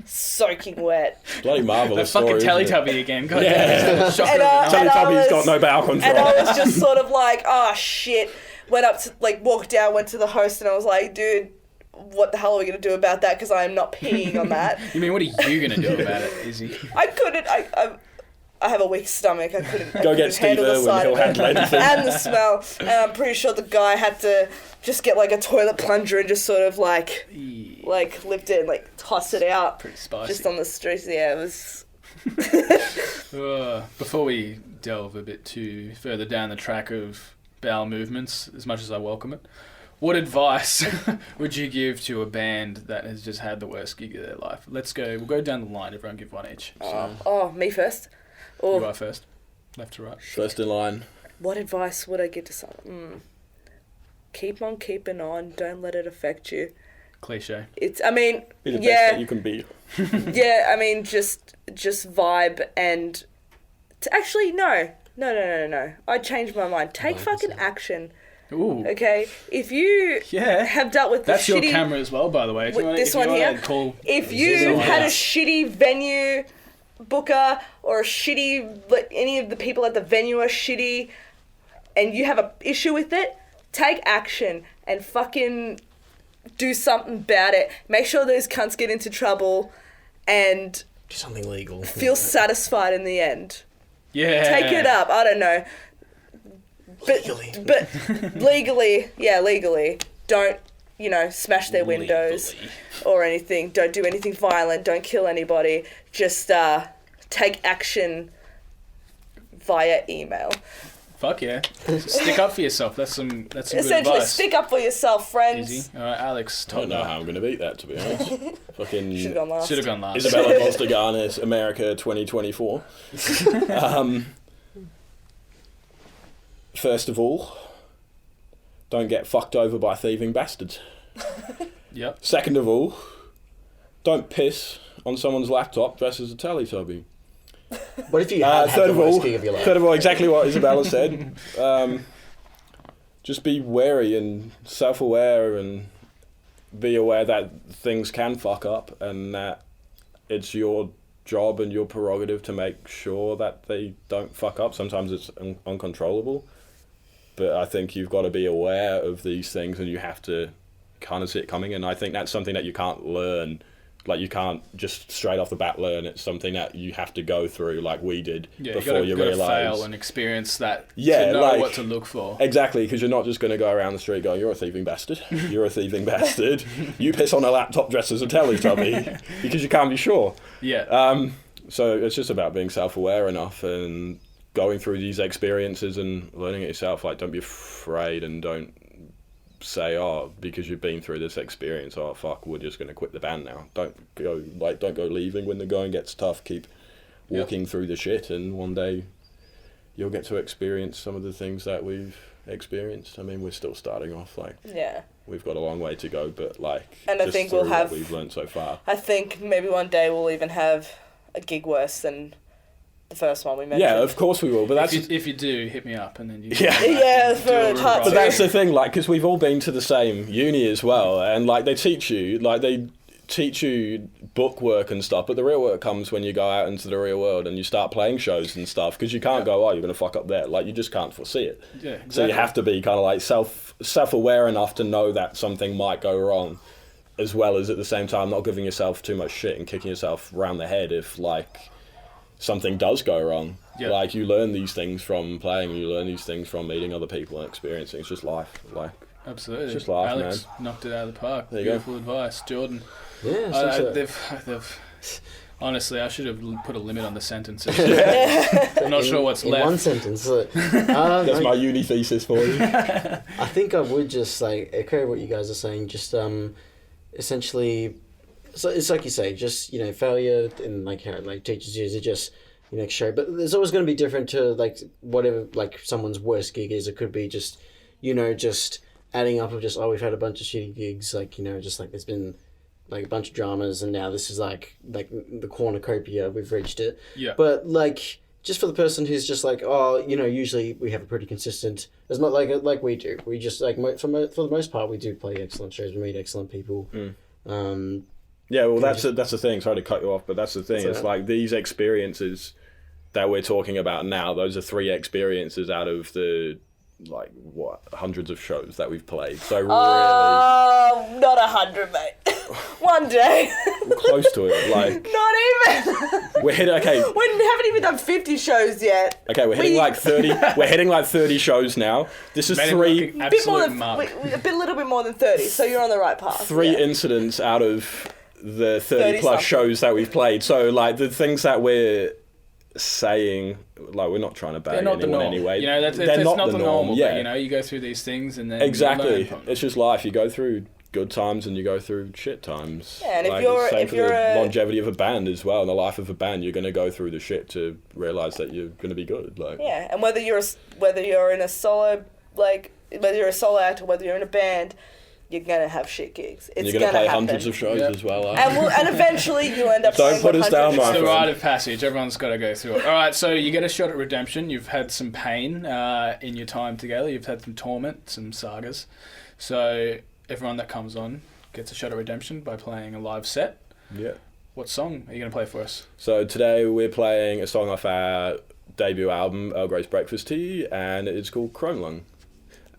[SPEAKER 3] soaking wet.
[SPEAKER 2] bloody
[SPEAKER 1] The
[SPEAKER 2] marvellous
[SPEAKER 1] fucking
[SPEAKER 2] story, isn't it?
[SPEAKER 1] Teletubby again. God
[SPEAKER 2] Yeah.
[SPEAKER 1] damn. Shocker
[SPEAKER 3] And,
[SPEAKER 1] of the night.
[SPEAKER 3] and I
[SPEAKER 2] Teletubby's
[SPEAKER 3] was-
[SPEAKER 2] got no bowel control.
[SPEAKER 3] And I was just sort of like, oh shit. Went up to walked down, went to the host, and I was like, dude, what the hell are we gonna do about that? Because I am not peeing on that.
[SPEAKER 1] You mean, what are you going to do about it, Izzy?
[SPEAKER 3] I couldn't. I have a weak stomach. I couldn't.
[SPEAKER 2] Go get Steve
[SPEAKER 3] handle the
[SPEAKER 2] Irwin,
[SPEAKER 3] sight
[SPEAKER 2] he'll
[SPEAKER 3] of it.
[SPEAKER 2] handle anything.
[SPEAKER 3] And the smell. And I'm pretty sure the guy had to just get like a toilet plunger and just sort of like like lift it and like toss it out
[SPEAKER 1] Pretty spicy.
[SPEAKER 3] just on the streets. Yeah, it was.
[SPEAKER 1] Before we delve a bit too further down the track of bowel movements, as much as I welcome it, what advice would you give to a band that has just had the worst gig of their life? We'll go down the line, everyone give one each. So,
[SPEAKER 3] Me first?
[SPEAKER 1] you
[SPEAKER 3] Or
[SPEAKER 1] are first, left to right.
[SPEAKER 2] First in line.
[SPEAKER 3] what advice would I give to someone? Keep on keeping on. Don't let it affect you.
[SPEAKER 1] Cliche.
[SPEAKER 3] It's, I mean,
[SPEAKER 2] Be the best
[SPEAKER 3] yeah,
[SPEAKER 2] that you can be.
[SPEAKER 3] yeah, I mean, just vibe and... Actually, no. I changed my mind. Take fucking action.
[SPEAKER 1] Ooh.
[SPEAKER 3] Okay, if you
[SPEAKER 1] Yeah.
[SPEAKER 3] have dealt with
[SPEAKER 1] That's
[SPEAKER 3] the
[SPEAKER 1] your
[SPEAKER 3] shitty,
[SPEAKER 1] camera as well, by the way. If
[SPEAKER 3] with
[SPEAKER 1] you wanna,
[SPEAKER 3] this
[SPEAKER 1] if you
[SPEAKER 3] one
[SPEAKER 1] wanna
[SPEAKER 3] here,
[SPEAKER 1] call,
[SPEAKER 3] if you
[SPEAKER 1] someone
[SPEAKER 3] had a
[SPEAKER 1] else.
[SPEAKER 3] shitty venue booker or a shitty, like, any of the people at the venue are shitty, and you have a issue with it, take action and fucking do something about it. Make sure those cunts get into trouble, and
[SPEAKER 4] Do something legal.
[SPEAKER 3] feel satisfied in the end.
[SPEAKER 1] Yeah.
[SPEAKER 3] Take it up. I don't know.
[SPEAKER 4] Legally.
[SPEAKER 3] But legally, don't, smash their windows
[SPEAKER 1] Legally.
[SPEAKER 3] or anything. Don't do anything violent. Don't kill anybody. Just take action via email.
[SPEAKER 1] Fuck yeah. Stick up for yourself. That's some good
[SPEAKER 3] Essentially,
[SPEAKER 1] advice.
[SPEAKER 3] stick up for yourself, friends.
[SPEAKER 1] Easy. All right, Alex.
[SPEAKER 2] I don't know how I'm going to beat that, to be honest.
[SPEAKER 3] Should
[SPEAKER 2] Fucking
[SPEAKER 3] have gone last.
[SPEAKER 1] Should have gone last.
[SPEAKER 2] Isabella Bostaganis, America 2024. First of all, don't get fucked over by thieving bastards.
[SPEAKER 1] Yep.
[SPEAKER 2] Second of all, don't piss on someone's laptop dressed as a Teletubby.
[SPEAKER 4] What if you had
[SPEAKER 2] Third
[SPEAKER 4] the
[SPEAKER 2] of
[SPEAKER 4] worst
[SPEAKER 2] all,
[SPEAKER 4] gig of your life?
[SPEAKER 2] exactly what Isabella said. Just be wary and self-aware and be aware that things can fuck up and that it's your job and your prerogative to make sure that they don't fuck up. Sometimes it's uncontrollable, but I think you've got to be aware of these things and you have to kind of see it coming, and I think that's something that you can't learn. Like, you can't just straight off the bat learn. It's something that you have to go through, like we did,
[SPEAKER 1] Yeah,
[SPEAKER 2] before you
[SPEAKER 1] gotta
[SPEAKER 2] realise.
[SPEAKER 1] fail and experience that
[SPEAKER 2] Yeah,
[SPEAKER 1] to know
[SPEAKER 2] like-
[SPEAKER 1] what to look for.
[SPEAKER 2] Exactly, because you're not just going to go around the street going, "You're a thieving bastard. You're a thieving bastard. You piss on a laptop dressed as a Teletubby," because you can't be sure.
[SPEAKER 1] Yeah.
[SPEAKER 2] So it's just about being self-aware enough and going through these experiences and learning it yourself. Like, don't be afraid and don't say, "Oh, because you've been through this experience, oh fuck, we're just going to quit the band now." Don't go leaving when the going gets tough. Keep walking through the shit, and one day you'll get to experience some of the things that we've experienced. I mean, we're still starting off. Like,
[SPEAKER 3] Yeah.
[SPEAKER 2] we've got a long way to go, but like,
[SPEAKER 3] And I
[SPEAKER 2] just
[SPEAKER 3] think we'll
[SPEAKER 2] through what
[SPEAKER 3] have-
[SPEAKER 2] we've learned so far.
[SPEAKER 3] I think maybe one day we'll even have a gig worse than the first one we mentioned.
[SPEAKER 2] Yeah, of course we will. But that's
[SPEAKER 1] if you do, hit me up and then you
[SPEAKER 2] Yeah.
[SPEAKER 3] Yeah,
[SPEAKER 1] do
[SPEAKER 3] for
[SPEAKER 1] a
[SPEAKER 3] a part
[SPEAKER 1] revise.
[SPEAKER 2] But
[SPEAKER 3] two.
[SPEAKER 2] that's the thing, like, because we've all been to the same uni as well, and like they teach you book work and stuff, but the real work comes when you go out into the real world and you start playing shows and stuff, because you can't go, "Oh, you're going to fuck up there." Like, you just can't foresee it.
[SPEAKER 1] Yeah, exactly.
[SPEAKER 2] So you have to be kind of like self-aware enough to know that something might go wrong, as well as at the same time not giving yourself too much shit and kicking yourself around the head if like something does go wrong.
[SPEAKER 1] Yeah.
[SPEAKER 2] Like, you learn these things from playing, you learn these things from meeting other people and experiencing. It's just life. Like,
[SPEAKER 1] Absolutely.
[SPEAKER 2] It's just life,
[SPEAKER 1] Alex knocked it out of the park.
[SPEAKER 2] There you go.
[SPEAKER 1] Beautiful advice. Jordan.
[SPEAKER 4] Yeah, so
[SPEAKER 1] They've honestly, I should have put a limit on the sentences. I'm not sure what's
[SPEAKER 4] in
[SPEAKER 1] left.
[SPEAKER 4] one sentence.
[SPEAKER 2] that's my uni thesis for you.
[SPEAKER 4] I think I would just like echo what you guys are saying. Just essentially, so it's like you say, just failure and like how it like teaches you to just show. But there's always going to be different to like whatever like someone's worst gig is. It could be just just adding up of just we've had a bunch of shitty gigs, like just like there's been like a bunch of dramas and now this is like the cornucopia, we've reached it.
[SPEAKER 1] Yeah.
[SPEAKER 4] But like just for the person who's just like, usually we have a pretty consistent, as much like we do. We just like for the most part we do play excellent shows. We meet excellent people.
[SPEAKER 2] Yeah, well, that's the thing. Sorry to cut you off, but that's the thing.
[SPEAKER 4] That's
[SPEAKER 2] It's
[SPEAKER 4] all right.
[SPEAKER 2] like these experiences that we're talking about now. Those are 3 experiences out of the hundreds of shows that we've played. So really,
[SPEAKER 3] Oh, not 100, mate. One day.
[SPEAKER 2] Close to it. Like,
[SPEAKER 3] Not even.
[SPEAKER 2] we're hitting. Okay.
[SPEAKER 3] We haven't even done 50 shows yet.
[SPEAKER 2] Okay, we're hitting like 30. We're hitting like 30 shows now. This is
[SPEAKER 1] Made it
[SPEAKER 2] three.
[SPEAKER 1] look an
[SPEAKER 3] A bit more
[SPEAKER 1] absolute
[SPEAKER 3] than
[SPEAKER 1] mug.
[SPEAKER 3] a little bit more than 30, so you're on the right path.
[SPEAKER 2] Three
[SPEAKER 3] yeah.
[SPEAKER 2] incidents out of the 30
[SPEAKER 3] 30
[SPEAKER 2] plus
[SPEAKER 3] something.
[SPEAKER 2] shows that we've played. So like the things that we're saying, like we're not trying to bang
[SPEAKER 1] They're not the
[SPEAKER 2] anyone
[SPEAKER 1] norm.
[SPEAKER 2] anyway.
[SPEAKER 1] You know, that's
[SPEAKER 2] They're
[SPEAKER 1] it's
[SPEAKER 2] not
[SPEAKER 1] not
[SPEAKER 2] the
[SPEAKER 1] the
[SPEAKER 2] norm.
[SPEAKER 1] normal.
[SPEAKER 2] Yeah,
[SPEAKER 1] But, you know, you go through these things and then you
[SPEAKER 2] exactly.
[SPEAKER 1] learn from them.
[SPEAKER 2] It's just life. You go through good times and you go through shit times.
[SPEAKER 3] Yeah, and if
[SPEAKER 2] like,
[SPEAKER 3] you're-
[SPEAKER 2] same
[SPEAKER 3] if
[SPEAKER 2] for
[SPEAKER 3] you're
[SPEAKER 2] the
[SPEAKER 3] a-
[SPEAKER 2] longevity of a band as well. In the life of a band, you're going to go through the shit to realize that you're going to be good. Like,
[SPEAKER 3] Yeah, and whether you're in a solo whether you're a solo act or whether you're in a band, you're gonna have shit gigs. It's
[SPEAKER 2] you're going to play
[SPEAKER 3] happen.
[SPEAKER 2] hundreds of shows
[SPEAKER 1] Yep.
[SPEAKER 2] as well.
[SPEAKER 3] and eventually you end up.
[SPEAKER 2] Don't
[SPEAKER 3] playing
[SPEAKER 2] put us
[SPEAKER 3] 100
[SPEAKER 2] down,
[SPEAKER 3] shows.
[SPEAKER 2] my
[SPEAKER 1] It's the
[SPEAKER 2] friend.
[SPEAKER 1] rite of passage. Everyone's got to go through it. All right, so you get a shot at redemption. You've had some pain in your time together. You've had some torment, some sagas. So everyone that comes on gets a shot at redemption by playing a live set.
[SPEAKER 2] Yeah.
[SPEAKER 1] What song are you going to play for us?
[SPEAKER 2] So today we're playing a song off our debut album, Earl Grey's Breakfast Tea, and it's called Chrome Lung.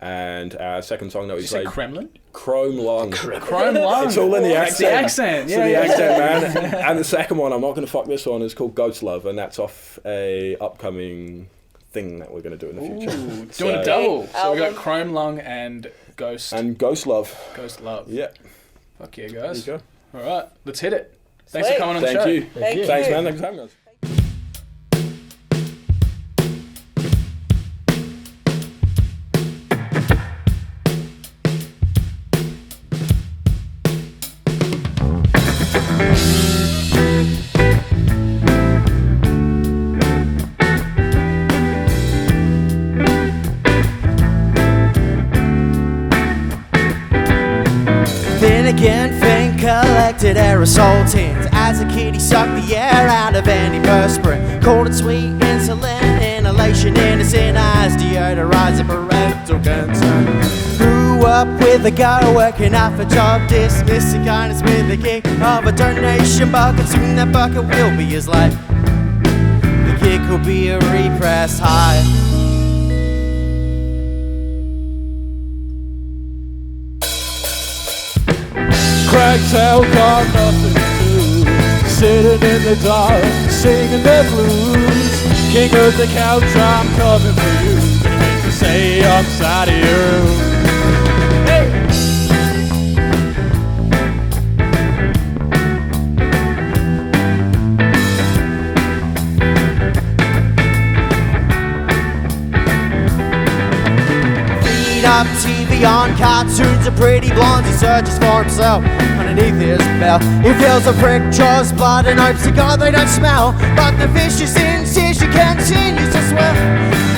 [SPEAKER 2] And our second song that we
[SPEAKER 1] Did you say
[SPEAKER 2] played,
[SPEAKER 1] Kremlin?
[SPEAKER 2] Chrome Lung.
[SPEAKER 1] Chrome Lung.
[SPEAKER 2] It's all in the
[SPEAKER 1] That's the
[SPEAKER 2] accent.
[SPEAKER 1] accent.
[SPEAKER 2] So
[SPEAKER 1] Yeah,
[SPEAKER 2] the
[SPEAKER 1] yeah.
[SPEAKER 2] accent, man. And the second one, I'm not going to fuck this one, is called Ghost Love, and that's off a upcoming thing that we're going to do in the future.
[SPEAKER 1] Ooh,
[SPEAKER 2] So-
[SPEAKER 1] doing a double. So we got
[SPEAKER 3] Album.
[SPEAKER 1] Chrome Lung and Ghost
[SPEAKER 2] Ghost Love.
[SPEAKER 1] Ghost Love.
[SPEAKER 2] Yeah,
[SPEAKER 1] Fuck yeah,
[SPEAKER 2] there
[SPEAKER 1] guys.
[SPEAKER 2] you go.
[SPEAKER 1] All right, let's hit it. Thanks
[SPEAKER 3] Sweet.
[SPEAKER 1] for coming on the
[SPEAKER 2] Thank
[SPEAKER 1] show.
[SPEAKER 2] you.
[SPEAKER 3] Thank you.
[SPEAKER 2] Thanks, man. Thanks for having us.
[SPEAKER 6] Then again, Finn collected aerosol tins as a kid. He sucked the air out of antiperspirant, cold and sweet insulin inhalation in his in eyes, deodorizing parental concern. Grew up with a guy working off a job, dismissing kindness with the kick of a donation bucket. Soon that bucket will be his life. The kick will be a repressed high.
[SPEAKER 7] Cracked hell got nothing to do, sitting in the dark, singing the blues. King of the couch, I'm coming for you. Gonna make you say upside of your room. Hey!
[SPEAKER 6] Feed up TV on cartoons of pretty blondes. He searches for himself underneath his belt. He feels a prick, draws blood, and hopes to God they don't smell. But the vicious incision continues to swell.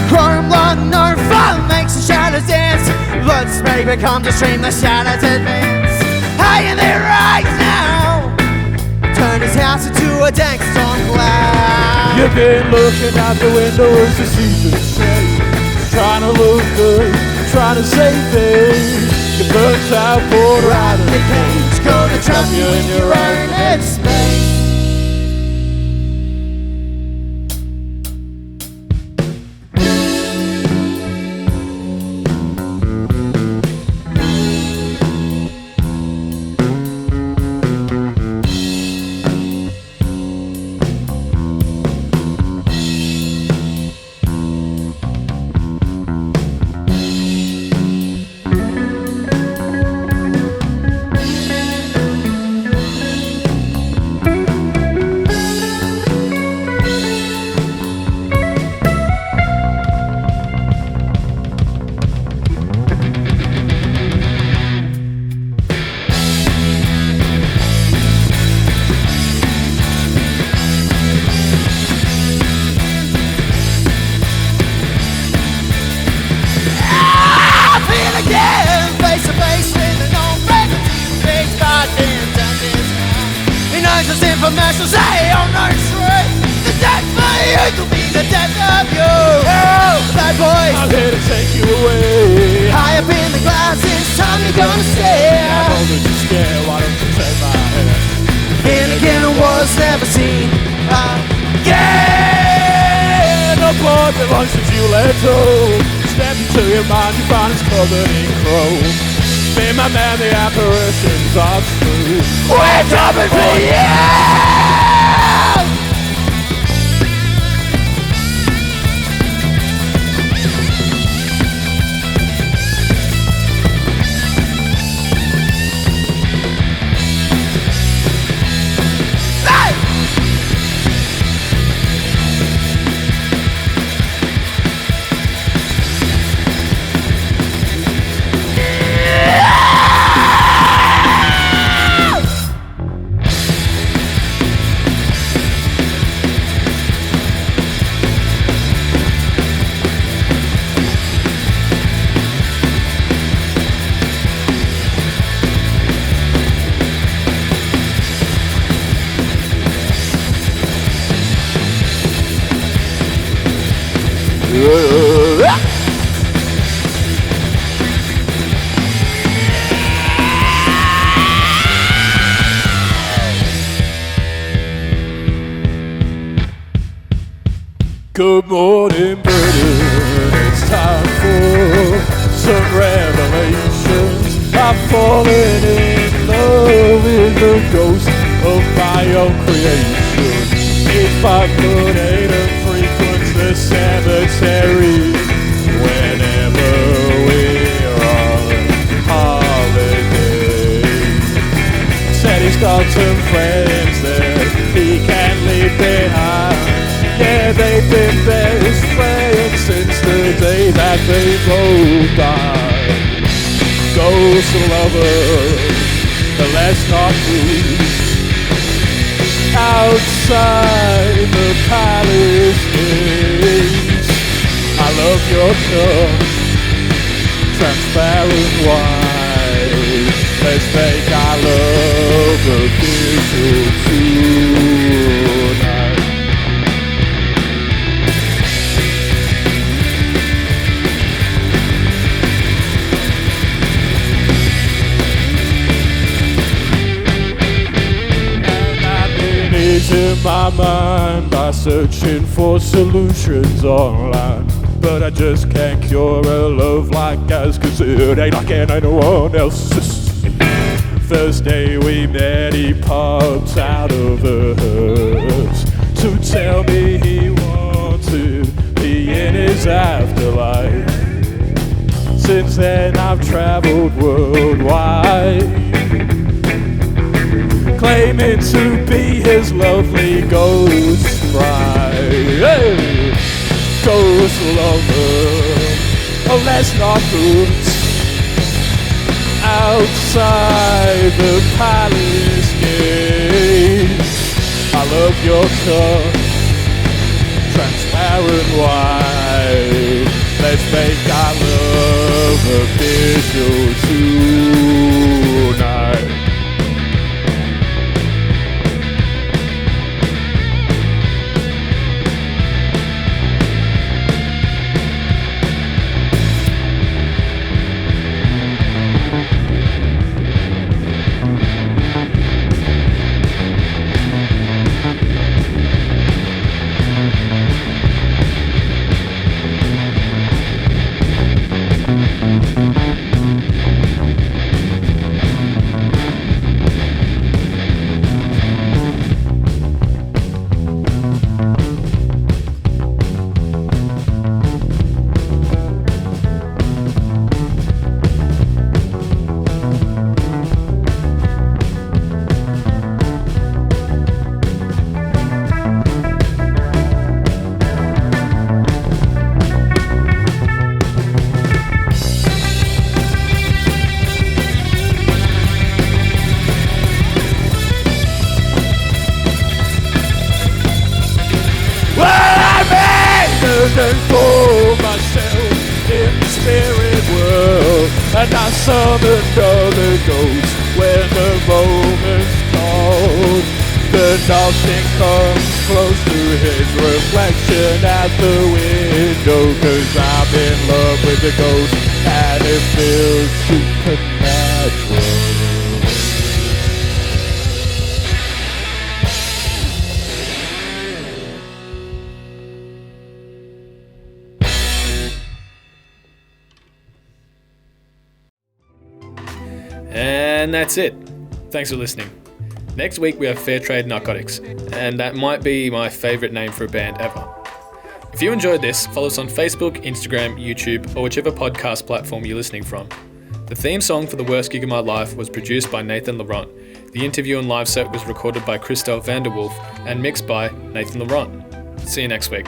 [SPEAKER 6] Chrome lung, no fun, makes the shadows dance. Blood spray becomes a stream, the shadows advance. Hanging there right now, turn his house into a dank storm cloud.
[SPEAKER 7] You've been looking out the windows to see the shade, trying to look good, trying to save things. You burnt out, poured out of
[SPEAKER 6] The cage gonna trap you in your own headspace. I feel again, face to face with an old friend. Big goddamn dentist. He knows his infomercials say on no truth. The death for you will be the death of you. Oh, bad boys,
[SPEAKER 7] I'm here to take you away.
[SPEAKER 6] high up in the clouds. This time you're gonna stay.
[SPEAKER 7] I know that you're scared, why don't you take my hand?
[SPEAKER 6] And again, it was never seen
[SPEAKER 7] Yeah, the blood that runs since you let go. Step into your mind, you find it's covered in chrome. See my man, the apparitions are true. We're coming for you! Good morning, Britain. It's time for some revelations. I'm falling in love with the ghost of my own creation. It's 5'8" and frequents the cemetery whenever we're on holiday. Said he's got some friends that he can't leave behind. Yeah, they've been best friends since the day that they rode by. Ghost lovers, let's not lose. Outside the palace gates, I love your cup, transparent wine. Let's make our love official tonight. In my mind by searching for solutions online, but I just can't cure a love like ours, 'cause it ain't like anyone else's. First day we met, he popped out of the hearse to tell me he wanted me in his afterlife. Since then I've traveled worldwide, claiming to be his lovely ghost bride. Hey! Ghost lover, oh let's not boot. Outside the palace gates, I love your cup, transparent wine. Let's make our love official tonight. And for myself in the spirit world, and I summoned other ghosts when the moment's called. But nothing comes close to his reflection at the window, 'cause I'm in love with the ghost and it feels supernatural.
[SPEAKER 1] And that's it. Thanks for listening. Next week we have Fair Trade Narcotics, and that might be my favourite name for a band ever. If you enjoyed this, follow us on Facebook, Instagram, YouTube, or whichever podcast platform you're listening from. The theme song for The Worst Gig of My Life was produced by Nathan Laurent. The interview and live set was recorded by Christelle Vanderwolf and mixed by Nathan Laurent. See you next week.